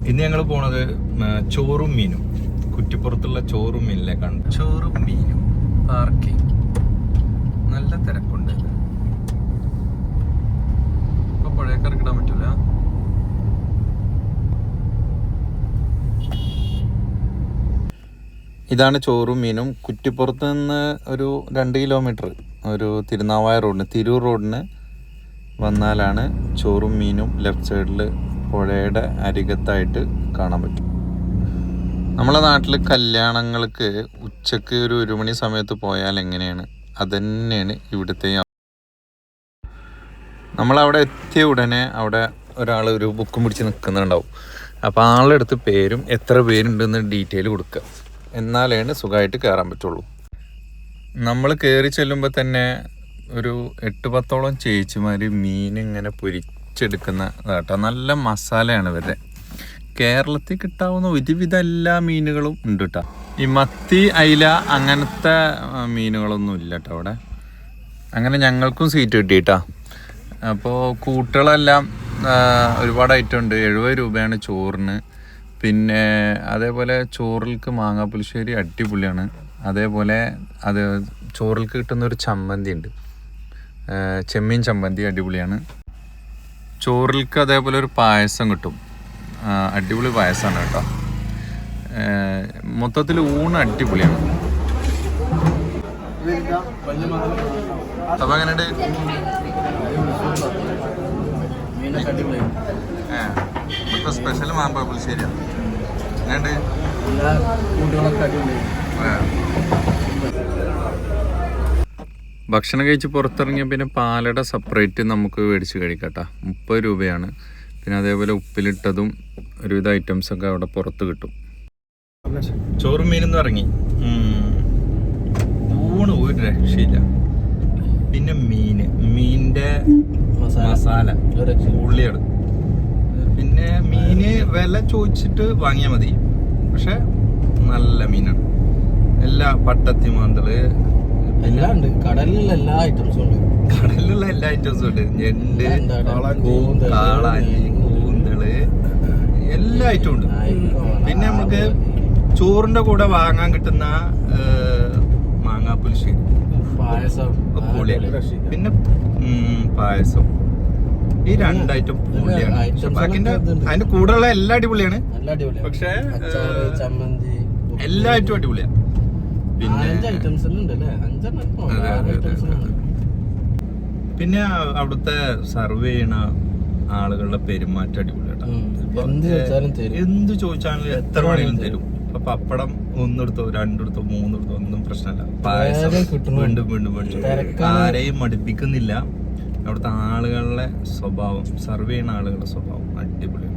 ഇന്ന് ഞങ്ങൾ പോണത് ചോറും മീനും, കുറ്റിപ്പുറത്തുള്ള ചോറും മീനിലേക്കാണ്. ചോറും മീനും പാർക്കിംഗ് നല്ല തിരക്കുണ്ട്. ഇപ്പൊ പുഴയൊക്കെ പറ്റൂല. ഇതാണ് ചോറും മീനും. കുറ്റിപ്പുറത്ത് നിന്ന് ഒരു 2 കിലോമീറ്റർ ഒരു തിരുനാവായ റോഡിന്, തിരൂർ റോഡിന് വന്നാലാണ് ചോറും മീനും ലെഫ്റ്റ് സൈഡിൽ പുഴയുടെ അരികത്തായിട്ട് കാണാൻ പറ്റും. നമ്മളെ നാട്ടിൽ കല്യാണങ്ങൾക്ക് ഉച്ചക്ക് ഒരു 1 മണി സമയത്ത് പോയാൽ എങ്ങനെയാണ്, അതുതന്നെയാണ് ഇവിടുത്തെ. നമ്മളവിടെ എത്തിയ ഉടനെ അവിടെ ഒരാൾ ഒരു ബുക്കും പിടിച്ച് നിൽക്കുന്നുണ്ടാവും. അപ്പോൾ ആളെടുത്ത് പേരും എത്ര പേരുണ്ടെന്ന് ഡീറ്റെയിൽ കൊടുക്കുക, എന്നാലാണ് സുഖമായിട്ട് കയറാൻ പറ്റുള്ളൂ. നമ്മൾ കയറി ചെല്ലുമ്പോൾ തന്നെ ഒരു 8-10ഓളം ചേച്ചിമാർ മീൻ ഇങ്ങനെ പൊരിച്ചെടുക്കുന്ന കേട്ടോ. നല്ല മസാലയാണ് ഇവരുടെ. കേരളത്തിൽ കിട്ടാവുന്ന ഒരുവിധ എല്ലാ മീനുകളും ഉണ്ട് കേട്ടോ. ഈ മത്തി, അയില അങ്ങനത്തെ മീനുകളൊന്നും ഇല്ല കേട്ടോ അവിടെ. അങ്ങനെ ഞങ്ങൾക്കും സീറ്റ് കിട്ടിയിട്ടാ. അപ്പോൾ കൂട്ടുകളെല്ലാം ഒരുപാട് ഐറ്റം ഉണ്ട്. 70 രൂപയാണ് ചോറിന്. പിന്നെ അതേപോലെ ചോറിൽക്ക് മാങ്ങാപ്പുളിശ്ശേരി അടിപൊളിയാണ്. അതേപോലെ അത് ചോറിൽക്ക് കിട്ടുന്നൊരു ചമ്മന്തി ഉണ്ട്, ചെമ്മീൻ ചമ്മന്തി, അടിപൊളിയാണ്. ചോറിൽക്ക് അതേപോലെ ഒരു പായസം കിട്ടും, അടിപൊളി പായസമാണ് കേട്ടോ. മൊത്തത്തിൽ ഊണ് അടിപൊളിയാണ്. അപ്പം എങ്ങനെയുണ്ട്? ഇവിടുത്തെ സ്പെഷ്യൽ മാമ്പഴപ്പുളിശ്ശേരിയാണ്. എങ്ങനെയുണ്ട്? ഭക്ഷണം കഴിച്ച് പുറത്തിറങ്ങിയ പിന്നെ പാലട സെപ്പറേറ്റ് നമുക്ക് മേടിച്ച് കഴിക്കട്ടോ. 30 രൂപയാണ്. പിന്നെ അതേപോലെ ഉപ്പിലിട്ടതും ഒരുവിധ ഐറ്റംസൊക്കെ അവിടെ പുറത്ത് കിട്ടും. ചോറും മീനെന്ന് ഇറങ്ങി. ഊണ് ഒരു രക്ഷയില്ല. പിന്നെ മീനിന്റെ മസാല ഉള്ളിയാണ്. പിന്നെ മീന് വില ചോദിച്ചിട്ട് വാങ്ങിയാൽ മതി, പക്ഷെ നല്ല മീനാണ്. എല്ലാ പട്ടത്തി മാന്തള് എല്ലാം ഉണ്ട്. കടലിലുള്ള എല്ലാ ഐറ്റംസും ഉണ്ട്. ഞണ്ട്, കാളാഞ്ഞി, കൂന്തള്, എല്ലാ ഐറ്റവും ഉണ്ട്. പിന്നെ നമുക്ക് ചോറിന്റെ കൂടെ വാങ്ങാൻ കിട്ടുന്ന മാങ്ങാപ്പുളിശ്ശേരി, പിന്നെ പായസം, ഈ 2 ഐറ്റം പൊളിയാണ്. അതിന്റെ കൂടെയുള്ള എല്ലാം അടിപൊളിയാണ്. പക്ഷെ എല്ലാ ഐറ്റവും അടിപൊളിയാണ്. പിന്നെ അവിടുത്തെ സർവ് ചെയ്യണ ആളുകളുടെ പെരുമാറ്റം അടിപൊളിയാട്ടോ. എന്ത് ചോദിച്ചാലും എത്ര വേണമെങ്കിലും തരും. ഇപ്പൊ പപ്പടം 1 എടുത്തോ 2 എടുത്തോ 3 എടുത്തോ ഒന്നും പ്രശ്നമല്ല. പായസം വീണ്ടും വീണ്ടും മേടിച്ചു. ആരെയും മടുപ്പിക്കുന്നില്ല. അവിടുത്തെ ആളുകളുടെ സ്വഭാവം, സർവ് ചെയ്യുന്ന ആളുകളുടെ സ്വഭാവം അടിപൊളിയാണ്.